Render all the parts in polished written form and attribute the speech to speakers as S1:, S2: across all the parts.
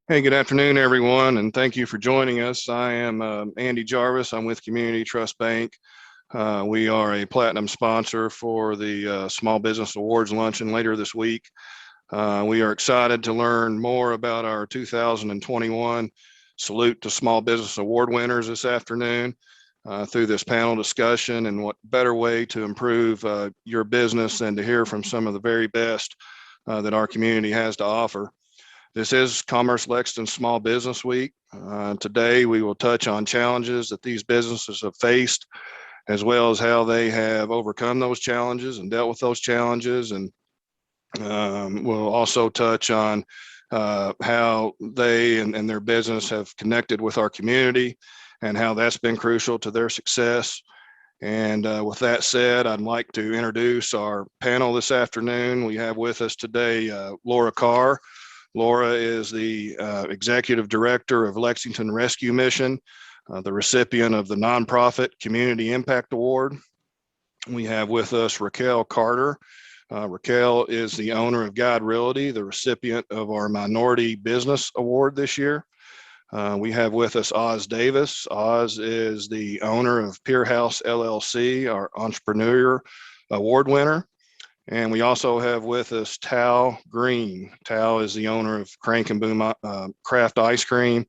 S1: Hey, good afternoon, everyone, and thank you for joining us. I am Andy Jarvis. I'm with Community Trust Bank. We are a platinum sponsor for the Small Business Awards luncheon later this week. We are excited to learn more about our 2021 Salute to Small Business Award winners this afternoon through this panel discussion, and what better way to improve your business than to hear from some of the very best that our community has to offer. This is Commerce Lexington Small Business Week. Today, we will touch on challenges that these businesses have faced, as well as how they have overcome those challenges and dealt with those challenges. And we'll also touch on how they and their business have connected with our community and how that's been crucial to their success. And with that said, I'd like to introduce our panel this afternoon. We have with us today Laura Carr. Laura is the Executive Director of Lexington Rescue Mission, the recipient of the Nonprofit Community Impact Award. We have with us Raquel Carter. Raquel is the owner of Guide Realty, the recipient of our Minority Business Award this year. We have with us Oz Davis. Oz is the owner of Pier House LLC, our Entrepreneur Award winner. And we also have with us Tao Green. Tao is the owner of Crank and Boom Craft Ice Cream,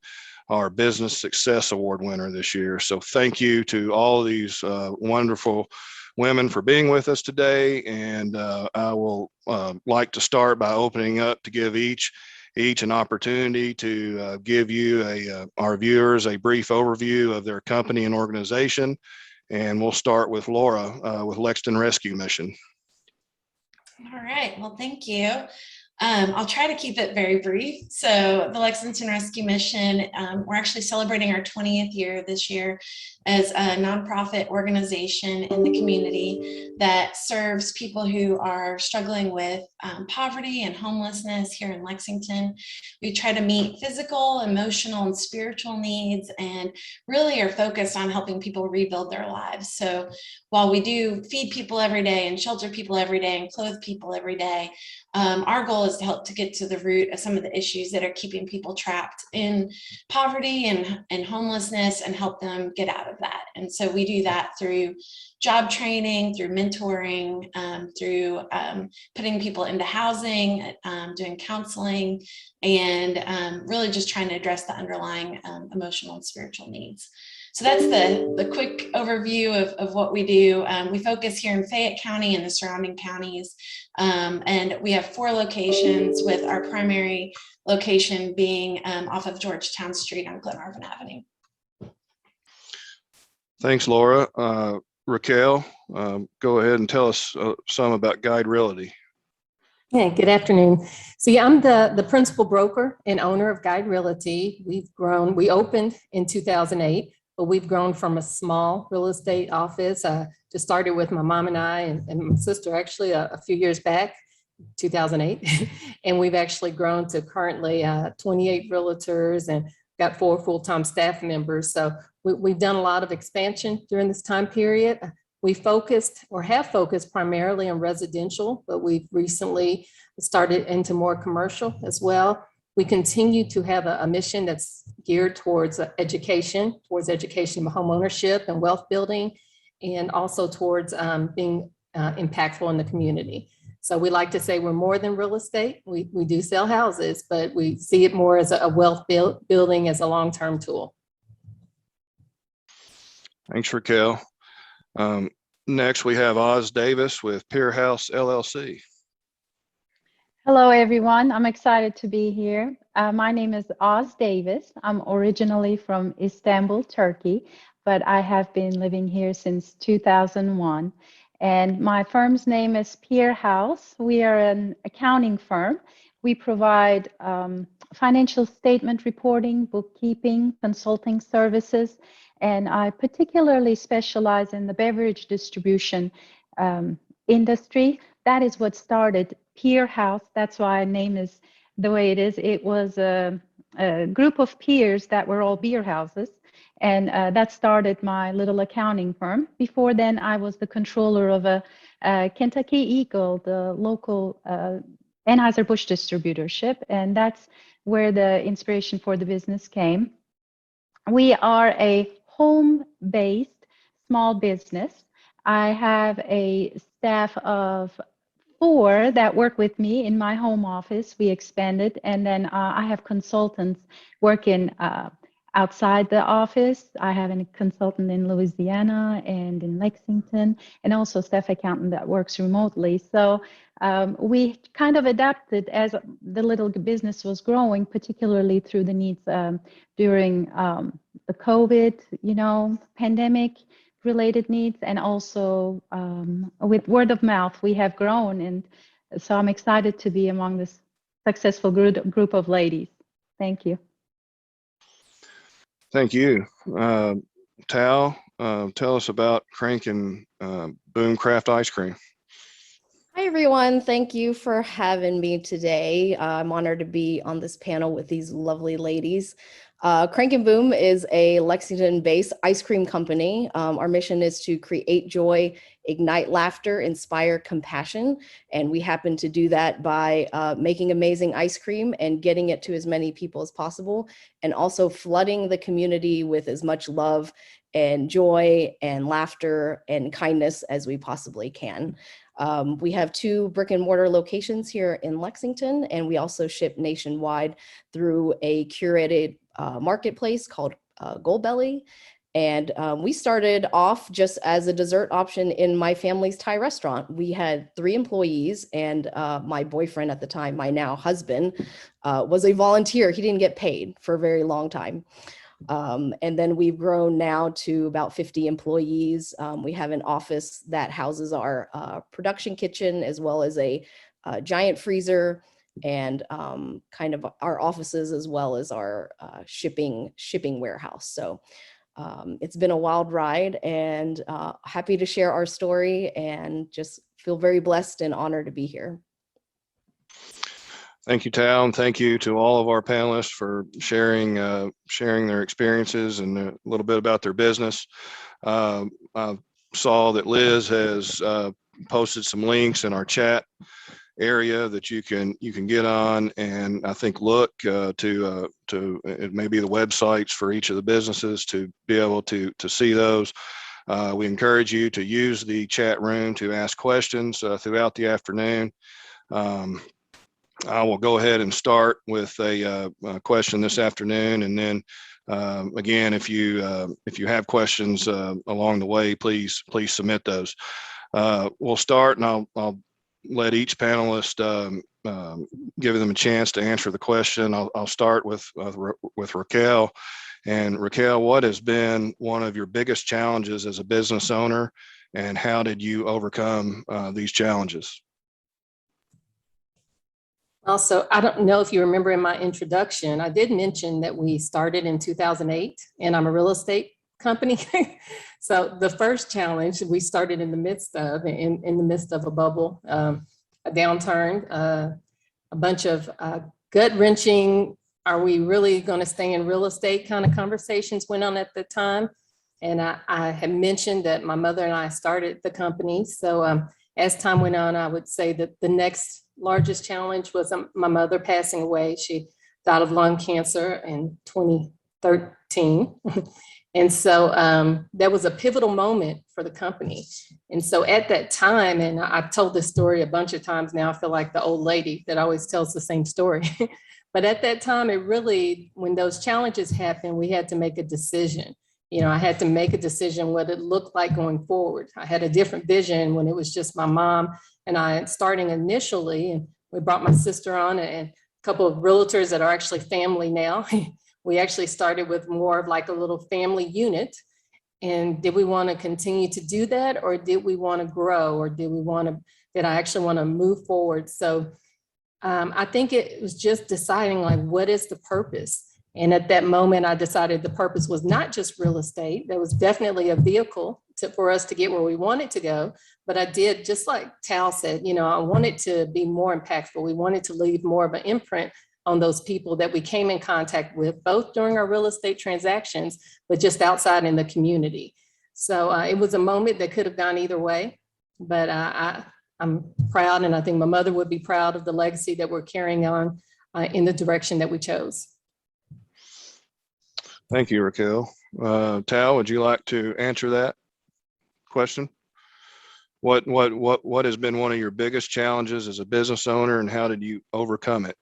S1: our Business Success Award winner this year. So thank you to all of these wonderful women for being with us today. And I will like to start by opening up to give each an opportunity to give you our viewers a brief overview of their company and organization. And we'll start with Laura with Lexington Rescue Mission.
S2: All right, well, thank you. I'll try to keep it very brief. So the Lexington Rescue Mission, we're actually celebrating our 20th year this year as a nonprofit organization in the community that serves people who are struggling with poverty and homelessness here in Lexington. We try to meet physical, emotional, and spiritual needs, and really are focused on helping people rebuild their lives. So while we do feed people every day and shelter people every day and clothe people every day, our goal is to help to get to the root of some of the issues that are keeping people trapped in poverty and homelessness and help them get out of that. And so we do that through job training, through mentoring, through putting people into housing, doing counseling, and really just trying to address the underlying emotional and spiritual needs. So that's the quick overview of what we do. We focus here in Fayette County and the surrounding counties. And we have 4 locations, with our primary location being off of Georgetown Street on Glenarvan Avenue.
S1: Thanks, Laura. Raquel, go ahead and tell us some about Guide Realty.
S3: Hey, good afternoon. So yeah, I'm the principal broker and owner of Guide Realty. We opened in 2008, but we've grown from a small real estate office. Just started with my mom and I and my sister actually a few years back, 2008. And we've actually grown to currently 28 realtors and got 4 full-time staff members. So we've done a lot of expansion during this time period. We have focused primarily on residential, but we've recently started into more commercial as well. We continue to have a mission that's geared towards education of homeownership and wealth building, and also towards being impactful in the community. So we like to say we're more than real estate. We do sell houses, but we see it more as a wealth building as a long-term tool.
S1: Thanks, Raquel. Next, we have Oz Davis with Pier House LLC.
S4: Hello, everyone. I'm excited to be here. My name is Oz Davis. I'm originally from Istanbul, Turkey, but I have been living here since 2001. And my firm's name is Pier House. We are an accounting firm. We provide financial statement reporting, bookkeeping, consulting services, and I particularly specialize in the beverage distribution industry. That is what started Pier House. That's why our name is the way it is. It was a group of peers that were all beer houses, and that started my little accounting firm. Before then, I was the controller of a Kentucky Eagle, the local Anheuser-Busch distributorship, and that's where the inspiration for the business came. We are a home-based small business. I have a staff of 4 that work with me in my home office. We expanded, and then I have consultants working outside the office. I have a consultant in Louisiana and in Lexington, and also staff accountant that works remotely. So we kind of adapted as the little business was growing, particularly through the needs during the COVID, pandemic related needs, and also with word of mouth, we have grown. And so I'm excited to be among this successful group of ladies. Thank you.
S1: Thank you. Tal, tell us about Crank and Boom Craft Ice Cream.
S5: Hi, everyone. Thank you for having me today. I'm honored to be on this panel with these lovely ladies. Crank and Boom is a Lexington-based ice cream company. Our mission is to create joy, ignite laughter, inspire compassion. And we happen to do that by making amazing ice cream and getting it to as many people as possible, and also flooding the community with as much love and joy and laughter and kindness as we possibly can. We have 2 brick and mortar locations here in Lexington, and we also ship nationwide through a curated marketplace called Goldbelly. And we started off just as a dessert option in my family's Thai restaurant. We had 3 employees, and my boyfriend at the time, my now husband, was a volunteer. He didn't get paid for a very long time. And then we've grown now to about 50 employees. We have an office that houses our production kitchen, as well as a giant freezer, and kind of our offices, as well as our shipping warehouse. So it's been a wild ride, and happy to share our story, and just feel very blessed and honored to be here.
S1: Thank you, Tal, and thank you to all of our panelists for sharing their experiences and a little bit about their business. I saw that Liz has posted some links in our chat area that you can get on, and I think look to it may be the websites for each of the businesses to be able to see those. We encourage you to use the chat room to ask questions throughout the afternoon. I will go ahead and start with a question this afternoon, and then again, if you have questions along the way, please submit those. We'll start, and I'll let each panelist give them a chance to answer the question. I'll start with Raquel. And Raquel, what has been one of your biggest challenges as a business owner, and how did you overcome these challenges?
S3: Also, I don't know if you remember in my introduction, I did mention that we started in 2008, and I'm a real estate company. So the first challenge we started in the midst of a bubble, a downturn, a bunch of gut-wrenching, are we really going to stay in real estate kind of conversations went on at the time. And I had mentioned that my mother and I started the company. So as time went on, I would say that the next largest challenge was my mother passing away. She died of lung cancer in 2013. And so that was a pivotal moment for the company. And so at that time, and I've told this story a bunch of times now, I feel like the old lady that always tells the same story. But at that time, it really, when those challenges happened, we had to make a decision. I had to make a decision what it looked like going forward. I had a different vision when it was just my mom and I starting initially, and we brought my sister on and a couple of realtors that are actually family now. We actually started with more of like a little family unit. And did we want to continue to do that, or did we want to grow, or did I actually want to move forward? So I think it was just deciding like, what is the purpose? And at that moment, I decided the purpose was not just real estate. There was definitely a vehicle for us to get where we wanted to go. But I did, just like Tal said, I wanted to be more impactful. We wanted to leave more of an imprint on those people that we came in contact with, both during our real estate transactions, but just outside in the community. So it was a moment that could have gone either way. But I'm proud, and I think my mother would be proud of the legacy that we're carrying on in the direction that we chose.
S1: Thank you, Raquel. Tal, would you like to answer that question? What has been one of your biggest challenges as a business owner, and how did you overcome it?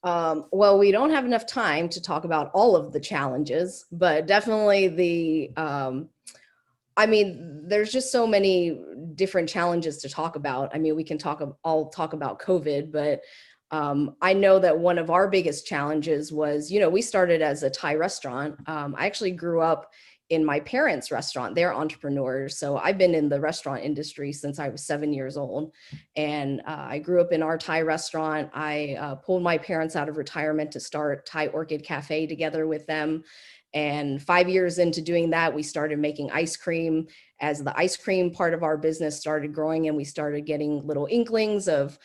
S5: Well, we don't have enough time to talk about all of the challenges, but definitely I mean, there's just so many different challenges to talk about. I mean, we can all talk about COVID, but I know that one of our biggest challenges was, we started as a Thai restaurant. I actually grew up in my parents' restaurant. They're entrepreneurs. So I've been in the restaurant industry since I was 7 years old. And I grew up in our Thai restaurant. I pulled my parents out of retirement to start Thai Orchid Cafe together with them. And 5 years into doing that, we started making ice cream. As the ice cream part of our business started growing, and we started getting little inklings of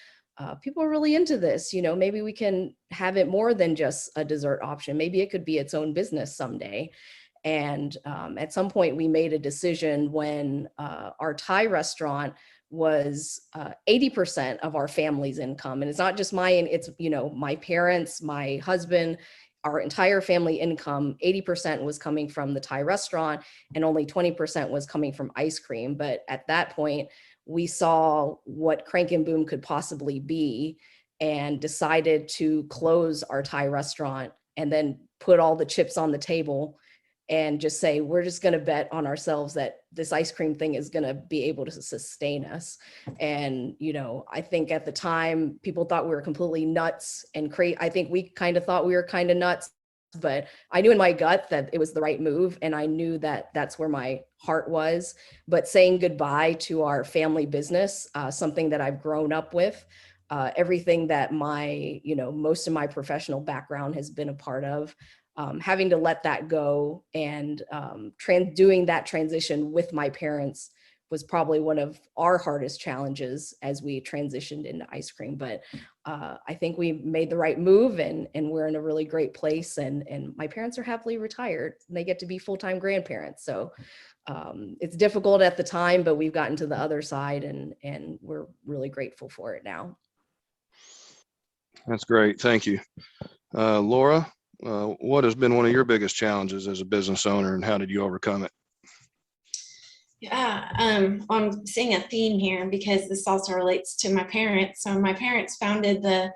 S5: people are really into this, maybe we can have it more than just a dessert option. Maybe it could be its own business someday. And at some point we made a decision when our Thai restaurant was 80% of our family's income. And it's not just mine, it's, my parents, my husband, our entire family income, 80% was coming from the Thai restaurant and only 20% was coming from ice cream. But at that point, we saw what Crank and Boom could possibly be and decided to close our Thai restaurant and then put all the chips on the table and just say, we're just going to bet on ourselves that this ice cream thing is going to be able to sustain us. And, I think at the time people thought we were completely nuts and crazy. I think we kind of thought we were kind of nuts, but I knew in my gut that it was the right move. And I knew that that's where my heart was. But saying goodbye to our family business, something that I've grown up with, everything that most of my professional background has been a part of, having to let that go and doing that transition with my parents was probably one of our hardest challenges as we transitioned into ice cream. But I think we made the right move and we're in a really great place. And my parents are happily retired and they get to be full-time grandparents. So it's difficult at the time, but we've gotten to the other side and we're really grateful for it now.
S1: That's great. Thank you. Laura, what has been one of your biggest challenges as a business owner, and how did you overcome it?
S2: Yeah, I'm seeing a theme here because this also relates to my parents. So my parents founded the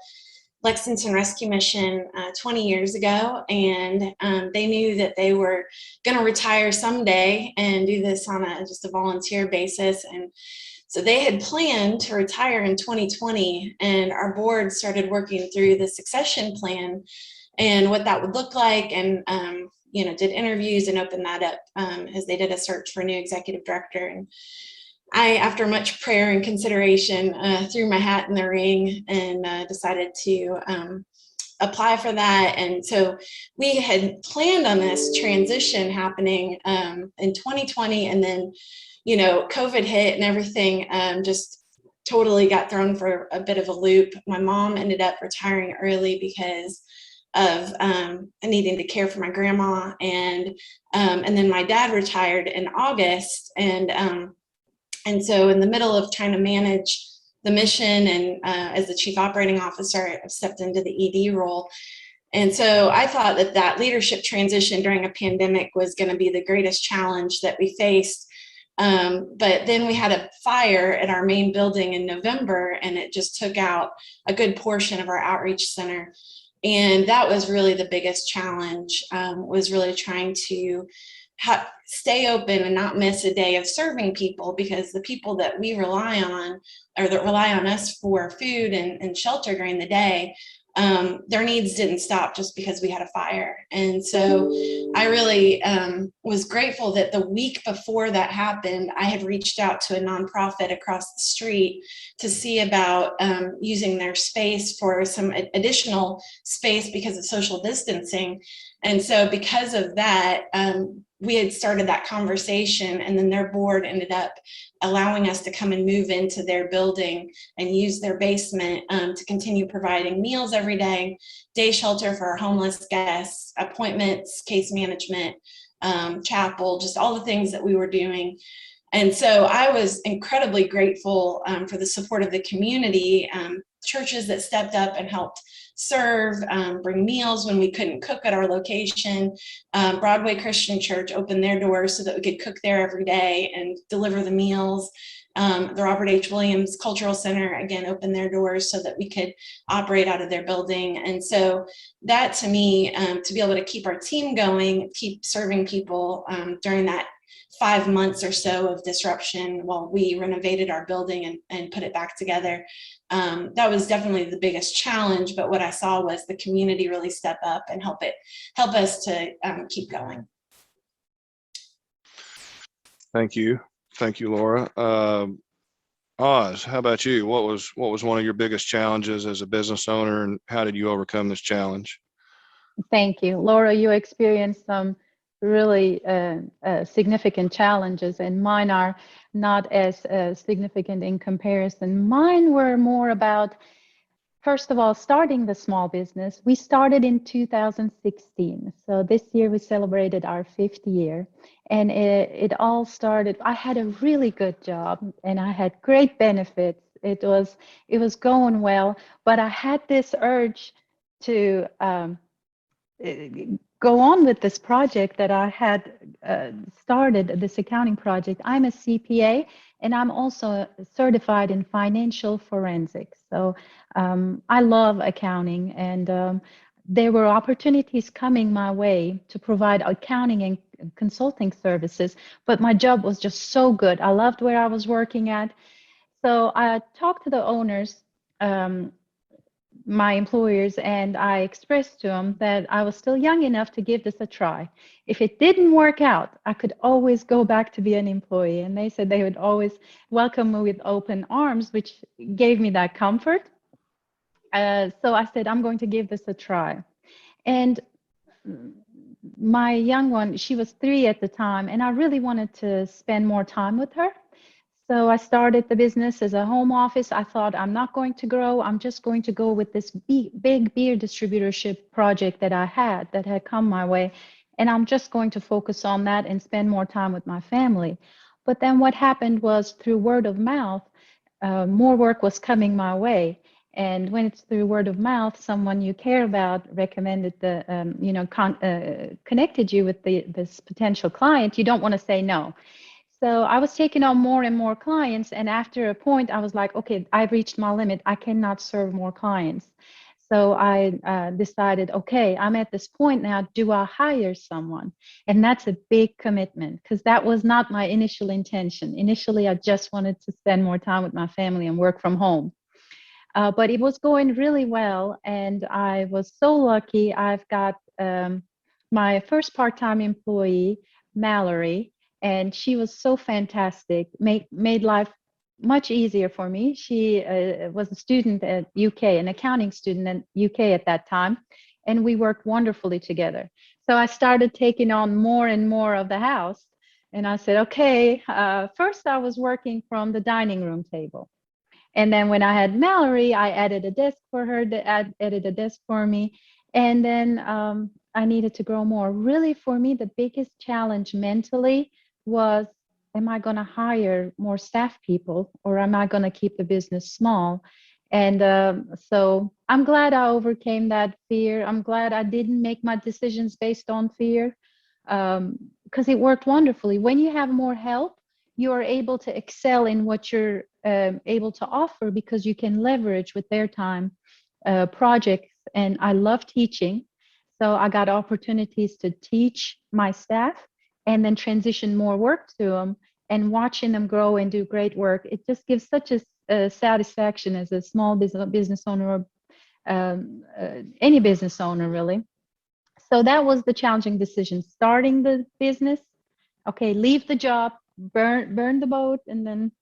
S2: Lexington Rescue Mission 20 years ago, and they knew that they were going to retire someday and do this on just a volunteer basis. And so they had planned to retire in 2020, and our board started working through the succession plan and what that would look like, and did interviews and opened that up as they did a search for a new executive director. And I, after much prayer and consideration, threw my hat in the ring and decided to apply for that. And so we had planned on this transition happening in 2020, and then COVID hit and everything just totally got thrown for a bit of a loop. My mom ended up retiring early because of needing to care for my grandma, and then my dad retired in August, and so in the middle of trying to manage the mission and as the chief operating officer, I've stepped into the ED role. And so I thought that leadership transition during a pandemic was going to be the greatest challenge that we faced. But then we had a fire at our main building in November, and it just took out a good portion of our outreach center. And that was really the biggest challenge, was really trying to stay open and not miss a day of serving people, because the people that we rely on, or that rely on us for food and shelter during the day, their needs didn't stop just because we had a fire. And so I really was grateful that the week before that happened, I had reached out to a nonprofit across the street to see about using their space for some additional space because of social distancing. And so because of that, we had started that conversation, and then their board ended up allowing us to come and move into their building and use their basement to continue providing meals every day shelter for our homeless guests, appointments, case management, chapel, just all the things that we were doing. And so I was incredibly grateful for the support of the community churches that stepped up and helped serve, bring meals when we couldn't cook at our location. Broadway Christian Church opened their doors so that we could cook there every day and deliver the meals. The Robert H. Williams Cultural Center, again, opened their doors so that we could operate out of their building. And so that, to me, to be able to keep our team going, keep serving people during that 5 months or so of disruption while we renovated our building and put it back together, that was definitely the biggest challenge. But what I saw was the community really step up and help us to keep going.
S1: Thank you. Thank you, Laura. Oz, how about you? What was one of your biggest challenges as a business owner, and how did you overcome this challenge?
S4: Thank you. Laura, you experienced some really significant challenges, and mine are not as significant in comparison. Mine were more about, first of all, starting the small business. We started in 2016. So this year we celebrated our 5th year. And it all started, I had a really good job and I had great benefits. It was going well, but I had this urge to go on with this project that I had started, this accounting project. I'm a CPA and I'm also certified in financial forensics. So I love accounting, and there were opportunities coming my way to provide accounting and consulting services, but my job was just so good. I loved where I was working at. So I talked to the owners, my employers, and I expressed to them that I was still young enough to give this a try. If it didn't work out, I could always go back to be an employee. And they said they would always welcome me with open arms, which gave me that comfort. So I said, I'm going to give this a try. And my young one, she was 3 at the time, and I really wanted to spend more time with her. So I started the business as a home office. I thought, I'm not going to grow. I'm just going to go with this big beer distributorship project that I had that had come my way. And I'm just going to focus on that and spend more time with my family. But then what happened was, through word of mouth, more work was coming my way. And when it's through word of mouth, someone you care about recommended connected you with this potential client, you don't want to say no. So I was taking on more and more clients. And after a point, I was like, okay, I've reached my limit. I cannot serve more clients. So I decided, okay, I'm at this point now. Do I hire someone? And that's a big commitment, because that was not my initial intention. Initially, I just wanted to spend more time with my family and work from home. But it was going really well. And I was so lucky. I've got my first part-time employee, Mallory, and she was so fantastic, made life much easier for me. She was a student at UK, an accounting student at UK at that time, and we worked wonderfully together. So I started taking on more and more of the house, and I said, okay, first I was working from the dining room table. And then when I had Mallory, I added a desk for her, added a desk for me. And then I needed to grow more. Really, for me, the biggest challenge mentally was, am I going to hire more staff people, or am I going to keep the business small? And so I'm glad I overcame that fear. I'm glad I didn't make my decisions based on fear, because it worked wonderfully. When you have more help, you are able to excel in what you're able to offer, because you can leverage with their time projects. And I love teaching. So I got opportunities to teach my staff and then transition more work to them, and watching them grow and do great work. It just gives such a satisfaction as a small business owner, or any business owner, really. So that was the challenging decision, starting the business. Okay, leave the job, burn the boat, and then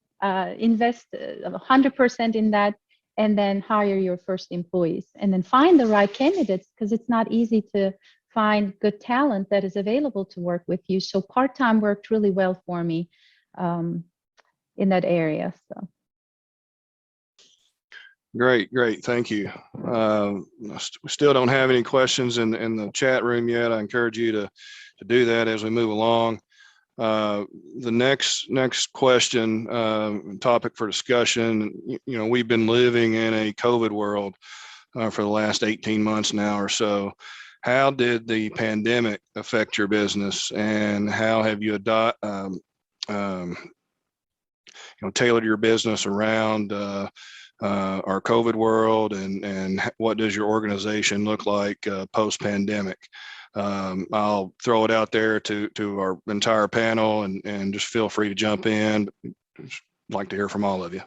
S4: invest 100% in that, and then hire your first employees, and then find the right candidates, because it's not easy to find good talent that is available to work with you. So part-time worked really well for me in that area. So.
S1: Great. Thank you. We still don't have any questions in the chat room yet. I encourage you to do that as we move along. The next question, topic for discussion, we've been living in a COVID world for the last 18 months now or so. How did the pandemic affect your business, and how have you tailored your business around our COVID world, and what does your organization look like post-pandemic? I'll throw it out there to our entire panel, and just feel free to jump in. Just like to hear from all of you.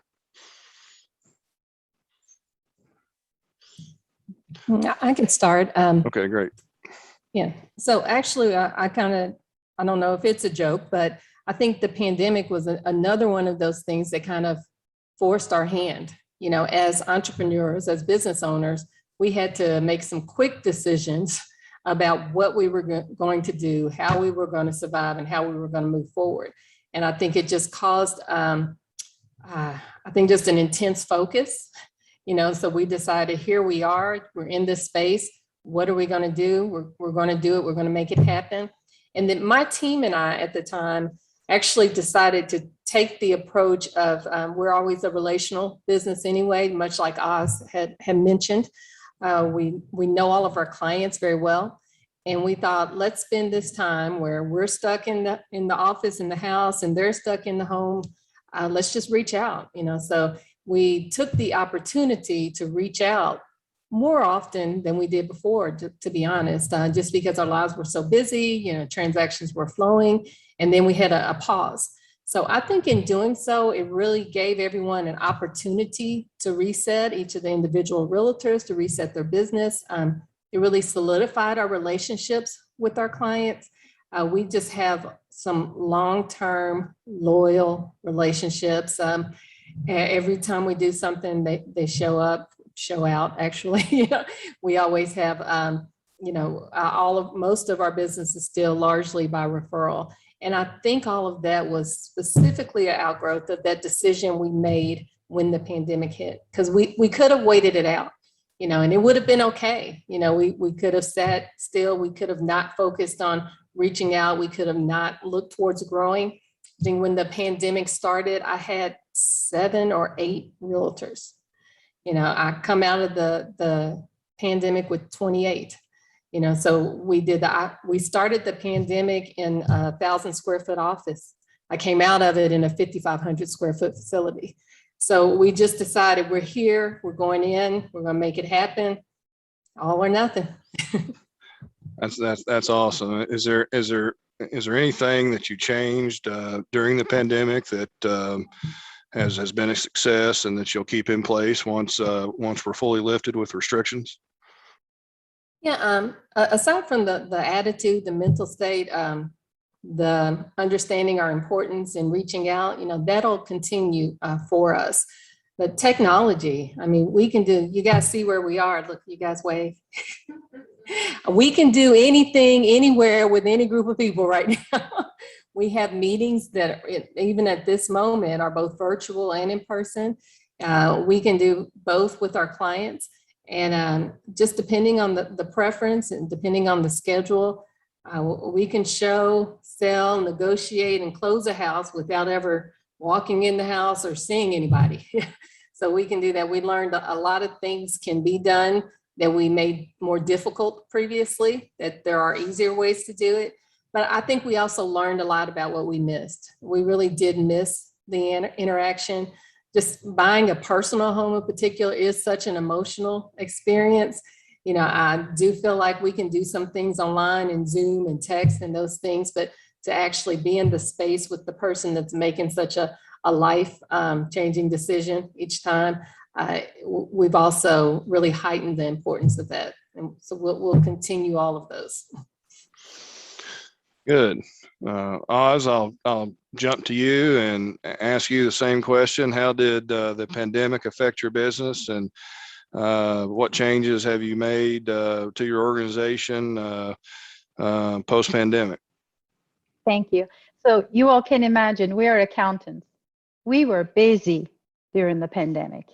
S3: I can start.
S1: Okay, great.
S3: Yeah. So actually, I don't know if it's a joke, but I think the pandemic was another one of those things that kind of forced our hand. As entrepreneurs, as business owners, we had to make some quick decisions about what we were going to do, how we were going to survive, and how we were going to move forward. And I think it just caused, just an intense focus. So we decided, here we are, we're in this space. What are we going to do? We're going to do it. We're going to make it happen. And then my team and I at the time actually decided to take the approach of, we're always a relational business anyway, much like Oz had mentioned. We know all of our clients very well. And we thought, let's spend this time where we're stuck in the office, in the house, and they're stuck in the home. Let's just reach out, So we took the opportunity to reach out more often than we did before, to be honest, just because our lives were so busy, transactions were flowing, and then we had a pause. So I think in doing so, it really gave everyone an opportunity to reset, each of the individual realtors to reset their business. It really solidified our relationships with our clients. We just have some long-term loyal relationships. Every time we do something, they show up, show out, actually. We always have, most of our business is still largely by referral. And I think all of that was specifically an outgrowth of that decision we made when the pandemic hit, because we could have waited it out, and it would have been okay. We could have sat still. We could have not focused on reaching out. We could have not looked towards growing. I think when the pandemic started, I had 7 or 8 realtors. I come out of the pandemic with 28. So we started the pandemic in a 1,000 square foot office. I came out of it in a 5,500 square foot facility. So we just decided, we're here, we're going in, we're going to make it happen, all or nothing.
S1: That's awesome. Is there anything that you changed during the pandemic that has been a success and that you'll keep in place once we're fully lifted with restrictions?
S3: Yeah, aside from the attitude, the mental state, the understanding our importance in reaching out, that'll continue for us. But technology, we can do, you guys see where we are. Look, you guys wave. We can do anything, anywhere, with any group of people right now. We have meetings that, even at this moment, are both virtual and in person. We can do both with our clients. And just depending on the preference and depending on the schedule, we can show, sell, negotiate, and close a house without ever walking in the house or seeing anybody. So we can do that. We learned a lot of things can be done that we made more difficult previously, that there are easier ways to do it. But I think we also learned a lot about what we missed. We really did miss the interaction. Just buying a personal home in particular is such an emotional experience. I do feel like we can do some things online and Zoom and text and those things, but to actually be in the space with the person that's making such a life changing decision each time, we've also really heightened the importance of that. And so we'll continue all of those.
S1: Good. Oz, I'll jump to you and ask you the same question. How did the pandemic affect your business, and what changes have you made to your organization post-pandemic?
S4: Thank you. So you all can imagine, we are accountants. We were busy during the pandemic.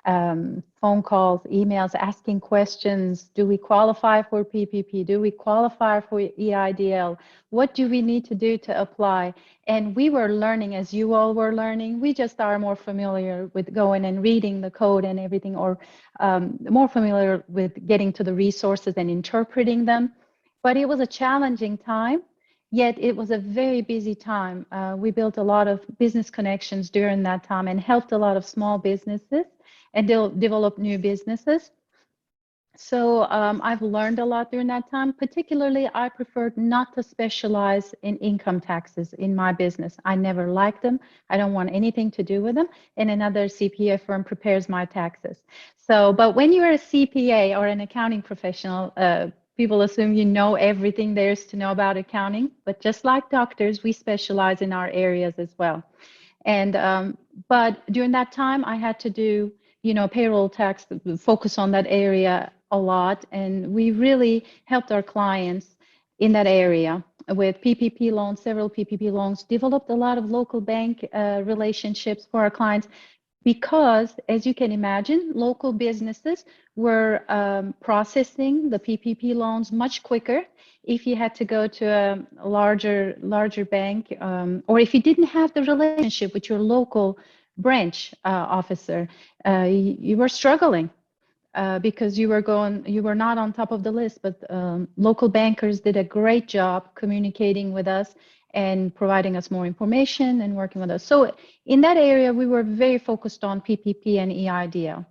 S4: phone calls, emails, asking questions. Do we qualify for PPP? Do we qualify for EIDL? What do we need to do to apply? And we were learning as you all were learning. We just are more familiar with going and reading the code and everything, or more familiar with getting to the resources and interpreting them. But it was a challenging time, yet it was a very busy time. We built a lot of business connections during that time and helped a lot of small businesses and develop new businesses. So I've learned a lot during that time. Particularly, I preferred not to specialize in income taxes in my business. I never liked them. I don't want anything to do with them. And another CPA firm prepares my taxes. So, but when you're a CPA or an accounting professional, people assume you know everything there is to know about accounting. But just like doctors, we specialize in our areas as well. And but during that time, I had to do, payroll tax, focus on that area a lot. And we really helped our clients in that area with PPP loans, several PPP loans, developed a lot of local bank relationships for our clients, because as you can imagine, local businesses were processing the PPP loans much quicker. If you had to go to a larger bank, or if you didn't have the relationship with your local branch officer, you were struggling because you were not on top of the list. But local bankers did a great job communicating with us and providing us more information and working with us. So in that area, we were very focused on PPP and EIDL.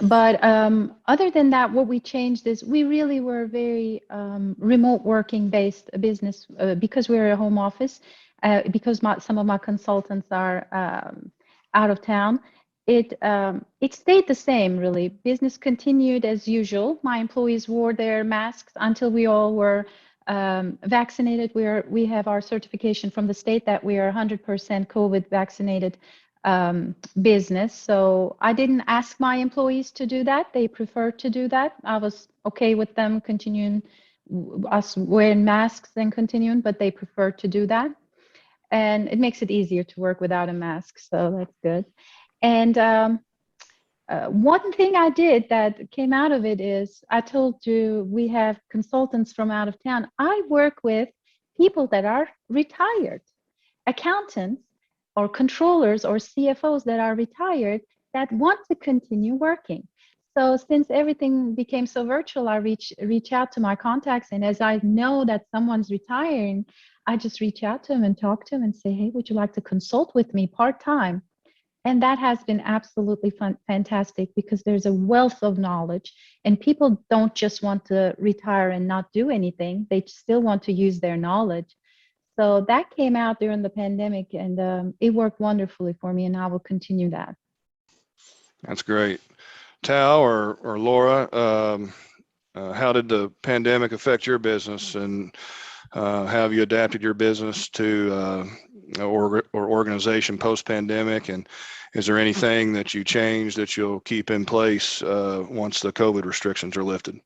S4: But other than that, what we changed is we really were very remote working based business because we're a home office, because some of my consultants are out of town. It stayed the same, really. Business continued as usual. My employees wore their masks until we all were vaccinated. We have our certification from the state that we are 100% COVID vaccinated business. So I didn't ask my employees to do that. They preferred to do that. I was okay with them continuing, us wearing masks and continuing, but they preferred to do that. And it makes it easier to work without a mask. So that's good. And one thing I did that came out of it is I told you we have consultants from out of town. I work with people that are retired, accountants or controllers or CFOs that are retired that want to continue working. So since everything became so virtual, I reach out to my contacts. And as I know that someone's retiring, I just reach out to them and talk to them and say, hey, would you like to consult with me part-time? And that has been absolutely fantastic, because there's a wealth of knowledge and people don't just want to retire and not do anything. They still want to use their knowledge. So that came out during the pandemic, and it worked wonderfully for me, and I will continue that.
S1: That's great. Tao or Laura, how did the pandemic affect your business, and how have you adapted your business to or organization post-pandemic? And is there anything that you changed that you'll keep in place once the COVID restrictions are lifted?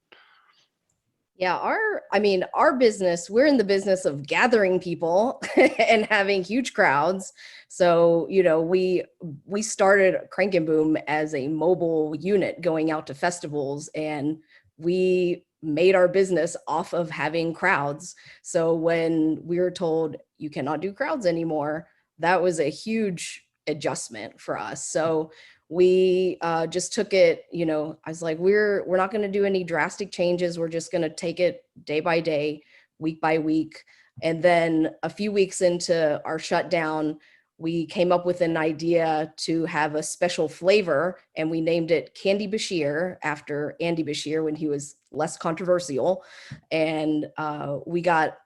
S5: Yeah, our business, we're in the business of gathering people and having huge crowds. So, we started Crank and Boom as a mobile unit going out to festivals, and we made our business off of having crowds. So when we were told you cannot do crowds anymore, that was a huge adjustment for us. So we just took it, I was like, we're not going to do any drastic changes. We're just going to take it day by day, week by week. And then a few weeks into our shutdown, we came up with an idea to have a special flavor, and we named it Candy Bashir after Andy Bashir when he was less controversial. And we got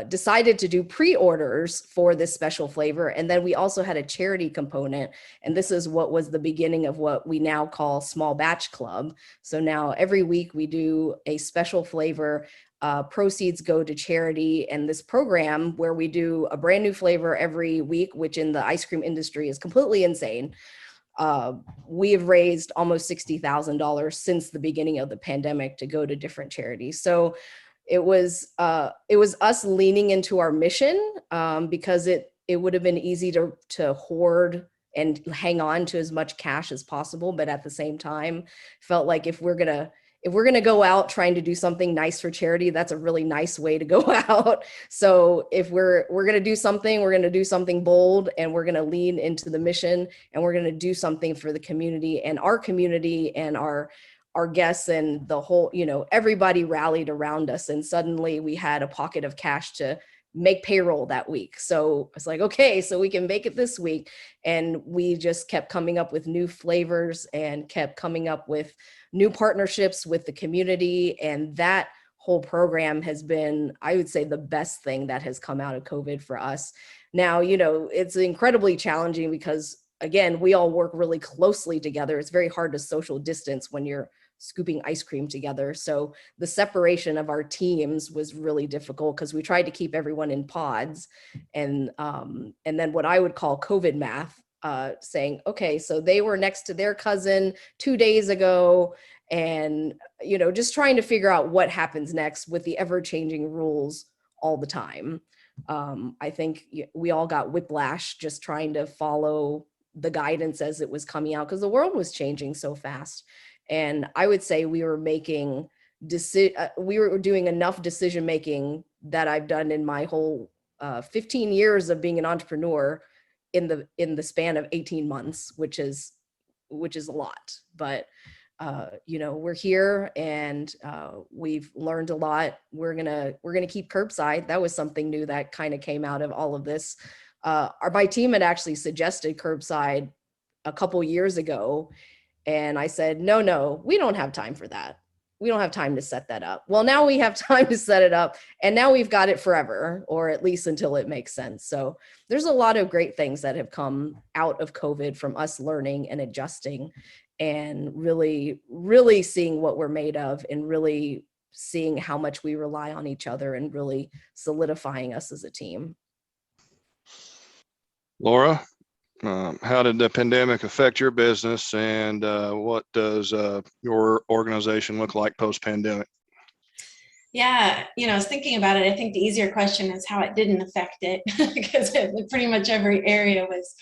S5: decided to do pre-orders for this special flavor. And then we also had a charity component. And this is what was the beginning of what we now call Small Batch Club. So now every week we do a special flavor. Proceeds go to charity. And this program where we do a brand new flavor every week, which in the ice cream industry is completely insane. We have raised almost $60,000 since the beginning of the pandemic to go to different charities. So it was us leaning into our mission, because it would have been easy to hoard and hang on to as much cash as possible. But at the same time, felt like if we're gonna go out trying to do something nice for charity, that's a really nice way to go out. So if we're gonna do something, we're gonna do something bold, and we're gonna lean into the mission, and we're gonna do something for the community and our guests, and the whole, everybody rallied around us, and suddenly we had a pocket of cash to make payroll that week. So it's like, okay, so we can make it this week. And we just kept coming up with new flavors and kept coming up with new partnerships with the community. And that whole program has been, I would say, the best thing that has come out of COVID for us. Now, it's incredibly challenging because, again, we all work really closely together. It's very hard to social distance when you're scooping ice cream together. So the separation of our teams was really difficult because we tried to keep everyone in pods. And then what I would call COVID math, saying, okay, so they were next to their cousin 2 days ago, and, just trying to figure out what happens next with the ever-changing rules all the time. I think we all got whiplash just trying to follow the guidance as it was coming out because the world was changing so fast. And I would say we were doing enough decision making that I've done in my whole 15 years of being an entrepreneur in the span of 18 months, which is a lot. But we're here, and we've learned a lot. We're gonna keep curbside. That was something new that kind of came out of all of this. My team had actually suggested curbside a couple years ago. And I said, no, we don't have time for that. We don't have time to set that up. Well, now we have time to set it up, and now we've got it forever, or at least until it makes sense. So there's a lot of great things that have come out of COVID from us learning and adjusting, and really, really seeing what we're made of, and really seeing how much we rely on each other, and really solidifying us as a team.
S1: Laura, how did the pandemic affect your business, and what does your organization look like post-pandemic?
S2: Yeah, I was thinking about it. I think the easier question is how it didn't affect it, because pretty much every area was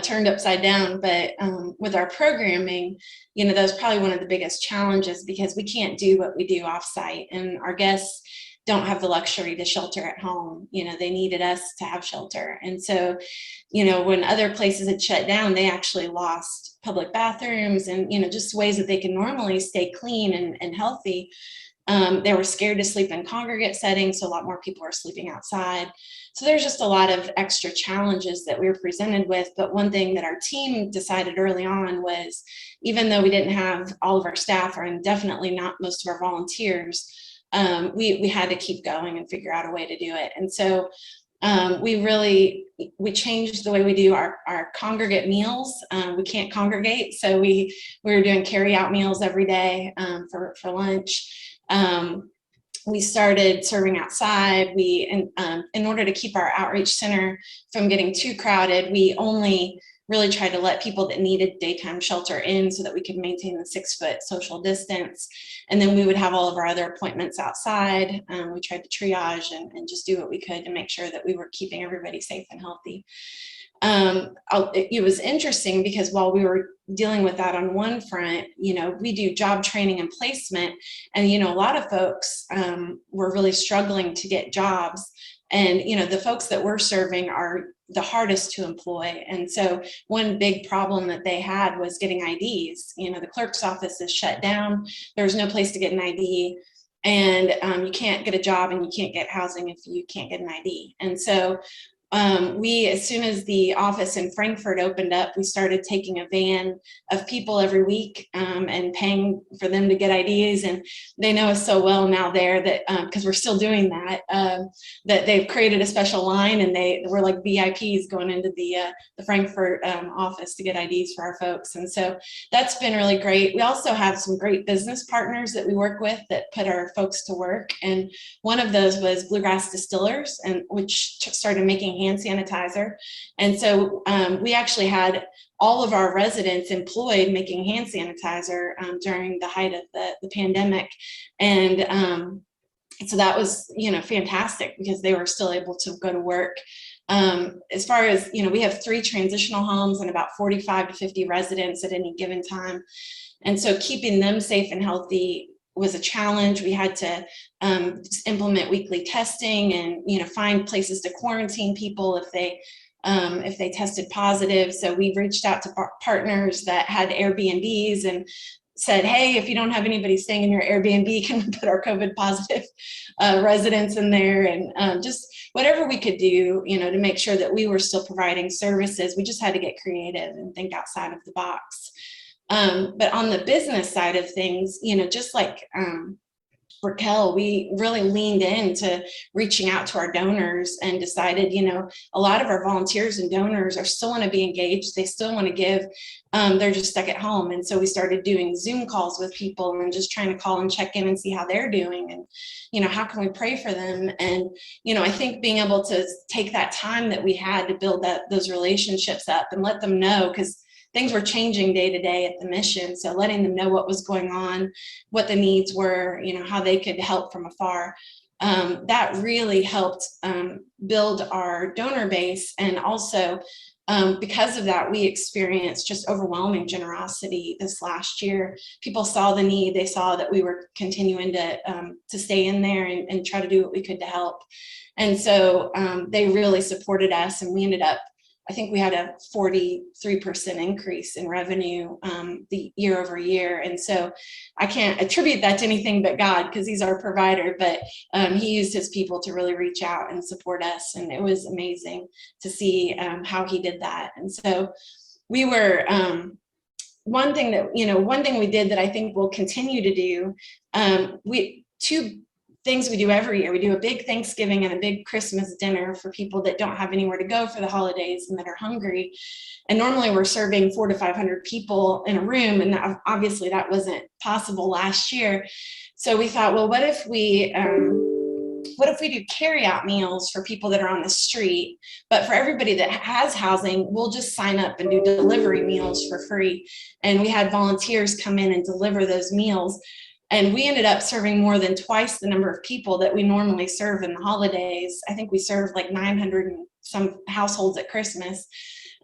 S2: turned upside down. But with our programming, that was probably one of the biggest challenges, because we can't do what we do offsite, and our guests don't have the luxury to shelter at home. They needed us to have shelter. And so, when other places had shut down, they actually lost public bathrooms and, just ways that they can normally stay clean and healthy. They were scared to sleep in congregate settings, so a lot more people were sleeping outside. So there's just a lot of extra challenges that we were presented with. But one thing that our team decided early on was, even though we didn't have all of our staff, and definitely not most of our volunteers, we had to keep going and figure out a way to do it. And so we changed the way we do our congregate meals. We can't congregate, so we were doing carry out meals every day for lunch. We started serving outside. In order to keep our outreach center from getting too crowded, we only really tried to let people that needed daytime shelter in, so that we could maintain the 6-foot social distance. And then we would have all of our other appointments outside. We tried to triage and just do what we could to make sure that we were keeping everybody safe and healthy. It was interesting because while we were dealing with that on one front, we do job training and placement, and a lot of folks were really struggling to get jobs, and the folks that we're serving are the hardest to employ. And so one big problem that they had was getting IDs. The clerk's office is shut down. There's no place to get an ID, and you can't get a job, and you can't get housing if you can't get an ID. And so as soon as the office in Frankfurt opened up, we started taking a van of people every week and paying for them to get IDs. And they know us so well now there that, because we're still doing that, that they've created a special line, and we're like VIPs going into the Frankfurt office to get IDs for our folks. And so that's been really great. We also have some great business partners that we work with that put our folks to work. And one of those was Bluegrass Distillers, which started making hand sanitizer. And so we actually had all of our residents employed making hand sanitizer during the height of the pandemic. And so that was, fantastic, because they were still able to go to work. As far as, we have 3 transitional homes and about 45 to 50 residents at any given time. And so keeping them safe and healthy was a challenge. We had to implement weekly testing and, find places to quarantine people if they tested positive. So we reached out to partners that had Airbnbs and said, hey, if you don't have anybody staying in your Airbnb, can we put our COVID positive residents in there? And just whatever we could do, to make sure that we were still providing services. We just had to get creative and think outside of the box. But on the business side of things, just like Raquel, we really leaned into reaching out to our donors and decided, a lot of our volunteers and donors are still want to be engaged. They still want to give. They're just stuck at home. And so we started doing Zoom calls with people and just trying to call and check in and see how they're doing. And, how can we pray for them? And, I think being able to take that time that we had to build those relationships up and let them know, because things were changing day to day at the mission. So letting them know what was going on, what the needs were, how they could help from afar. That really helped build our donor base. And also because of that, we experienced just overwhelming generosity this last year. People saw the need. They saw that we were continuing to stay in there and try to do what we could to help. And so they really supported us, and we ended up, I think we had a 43% increase in revenue the year over year. And so I can't attribute that to anything but God, because he's our provider, but he used his people to really reach out and support us. And it was amazing to see how he did that. And so we were, one thing we did that I think we'll continue to do, two things we do every year. We do a big Thanksgiving and a big Christmas dinner for people that don't have anywhere to go for the holidays and that are hungry. And normally we're serving 400 to 500 people in a room. And obviously that wasn't possible last year. So we thought, well, what if we do carry out meals for people that are on the street, but for everybody that has housing, we'll just sign up and do delivery meals for free. And we had volunteers come in and deliver those meals. And we ended up serving more than twice the number of people that we normally serve in the holidays. I think we served like 900 and some households at Christmas.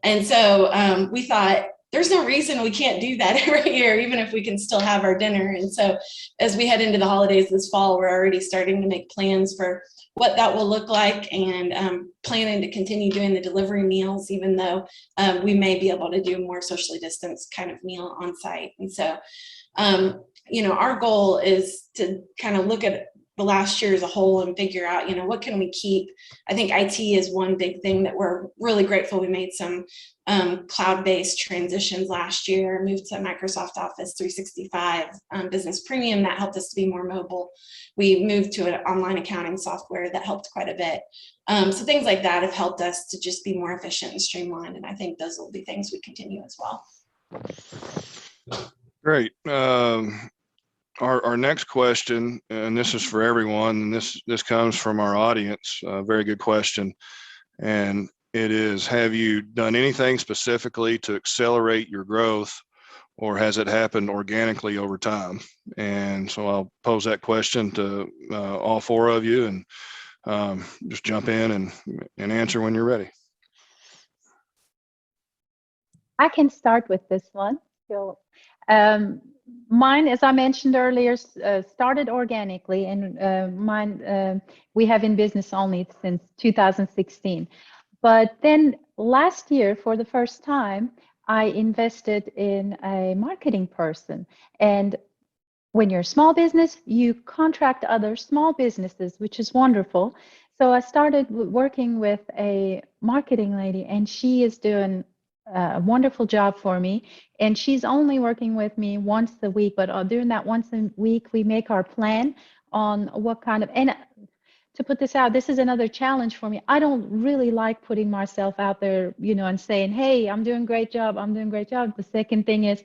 S2: And so we thought, there's no reason we can't do that every year, even if we can still have our dinner. And so as we head into the holidays this fall, we're already starting to make plans for what that will look like, and planning to continue doing the delivery meals, even though we may be able to do more socially distanced kind of meal on site. And so our goal is to kind of look at the last year as a whole and figure out, what can we keep? I think IT is one big thing that we're really grateful. We made some cloud-based transitions last year, moved to Microsoft Office 365 Business Premium. That helped us to be more mobile. We moved to an online accounting software that helped quite a bit. So things like that have helped us to just be more efficient and streamlined. And I think those will be things we continue as well.
S1: Great. Our next question, and this is for everyone, and this comes from our audience, a very good question. And it is, have you done anything specifically to accelerate your growth, or has it happened organically over time? And so I'll pose that question to all four of you, and just jump in and answer when you're ready.
S4: I can start with this one. So, mine, as I mentioned earlier, started organically, and mine we have in business only since 2016. But then last year, for the first time, I invested in a marketing person. And when you're a small business, you contract other small businesses, which is wonderful. So I started working with a marketing lady, and she is doing a wonderful job for me. And she's only working with me once a week, but during that once a week, we make our plan on what kind of, and to put this out, this is another challenge for me. I don't really like putting myself out there, and saying, hey, I'm doing a great job. I'm doing a great job. The second thing is,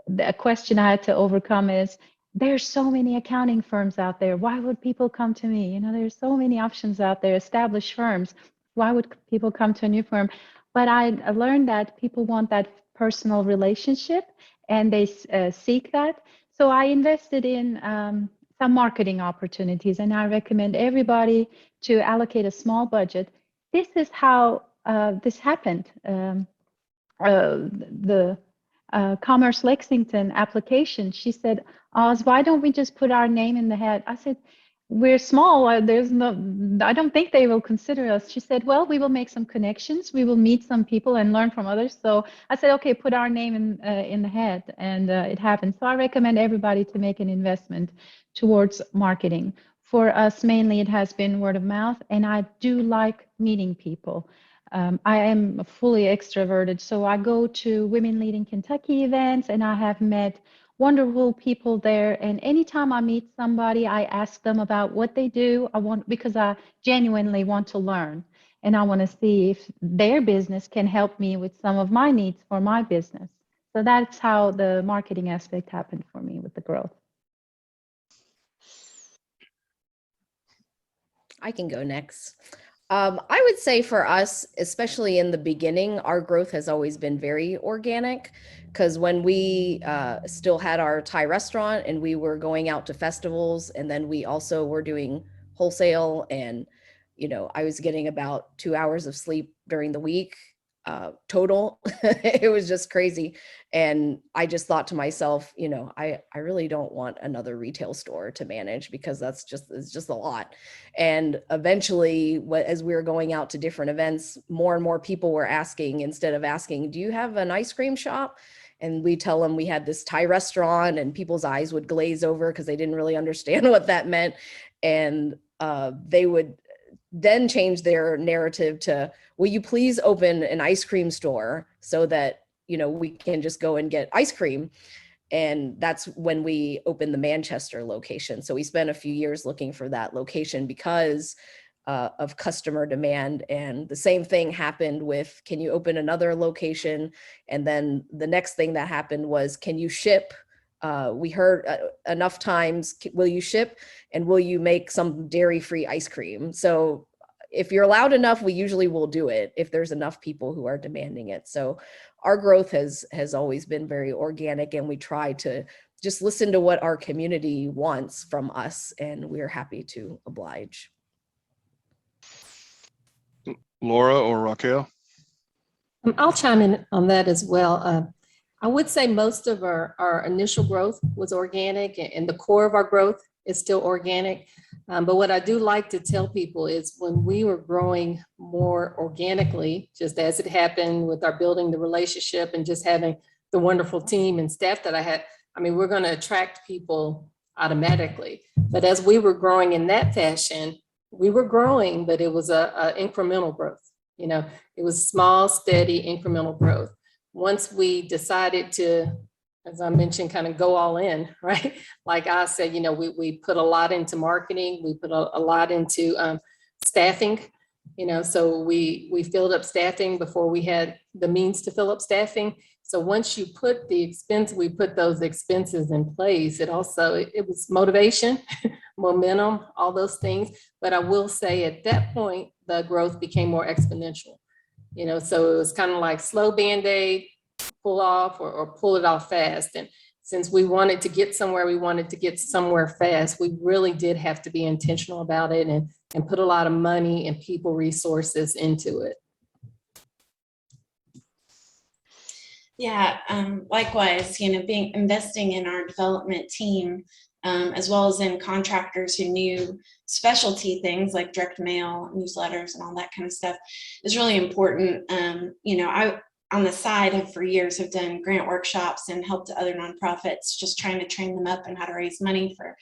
S4: the question I had to overcome is, there's so many accounting firms out there. Why would people come to me? There's so many options out there, established firms. Why would people come to a new firm? But I learned that people want that personal relationship, and they seek that. So I invested in some marketing opportunities, and I recommend everybody to allocate a small budget. this is how this happened. The Commerce Lexington application, she said, Oz, why don't we just put our name in the hat? I said, we're small. There's no, I don't think they will consider us. She said, well, we will make some connections. We will meet some people and learn from others. So I said, okay, put our name in the hat, and it happened. So I recommend everybody to make an investment towards marketing. For us, mainly it has been word of mouth, and I do like meeting people. I am fully extroverted, so I go to Women Leading Kentucky events, and I have met wonderful people there. And anytime I meet somebody, I ask them about what they do. Because I genuinely want to learn, and I want to see if their business can help me with some of my needs for my business. So that's how the marketing aspect happened for me with the growth.
S5: I can go next. I would say for us, especially in the beginning, our growth has always been very organic, because when we still had our Thai restaurant and we were going out to festivals, and then we also were doing wholesale, and I was getting about 2 hours of sleep during the week total. It was just crazy. And I just thought to myself, I really don't want another retail store to manage, because it's just a lot. And eventually, as we were going out to different events, more and more people were asking, instead of asking, do you have an ice cream shop? And we tell them we had this Thai restaurant, and people's eyes would glaze over because they didn't really understand what that meant. And they would then change their narrative to, will you please open an ice cream store so that, we can just go and get ice cream? And that's when we opened the Manchester location. So we spent a few years looking for that location because of customer demand. And the same thing happened with, can you open another location? And then the next thing that happened was, can you ship? We heard enough times, will you ship? And will you make some dairy-free ice cream? So if you're allowed enough, we usually will do it if there's enough people who are demanding it. So our growth has always been very organic, and we try to just listen to what our community wants from us, and we're happy to oblige.
S1: Laura or Raquel?
S3: I'll chime in on that as well. I would say most of our initial growth was organic, and the core of our growth is still organic. But what I do like to tell people is, when we were growing more organically, just as it happened with our building the relationship and just having the wonderful team and staff that I had, we're going to attract people automatically. But as we were growing in that fashion, we were growing, but it was a incremental growth. It was small, steady, incremental growth. Once we decided to, as I mentioned, kind of go all in, right? Like I said, we put a lot into marketing. We put a lot into staffing, so we filled up staffing before we had the means to fill up staffing. So once you put we put those expenses in place, it was motivation, momentum, all those things. But I will say at that point, the growth became more exponential. So it was kind of like slow Band-Aid, pull off or pull it off fast. And since we wanted to get somewhere fast, we really did have to be intentional about it and put a lot of money and people resources into it.
S2: Yeah, likewise, investing in our development team, as well as in contractors who knew specialty things like direct mail, newsletters, and all that kind of stuff is really important. I, on the side, for years have done grant workshops and helped other nonprofits, just trying to train them up and how to raise money for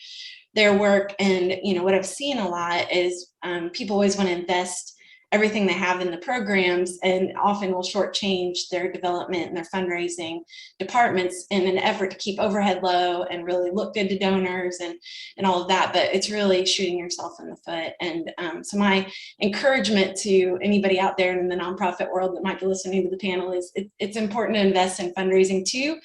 S2: their work. And, what I've seen a lot is people always want to invest everything they have in the programs, and often will shortchange their development and their fundraising departments in an effort to keep overhead low and really look good to donors and all of that. But it's really shooting yourself in the foot. And so my encouragement to anybody out there in the nonprofit world that might be listening to the panel is it's important to invest in fundraising too,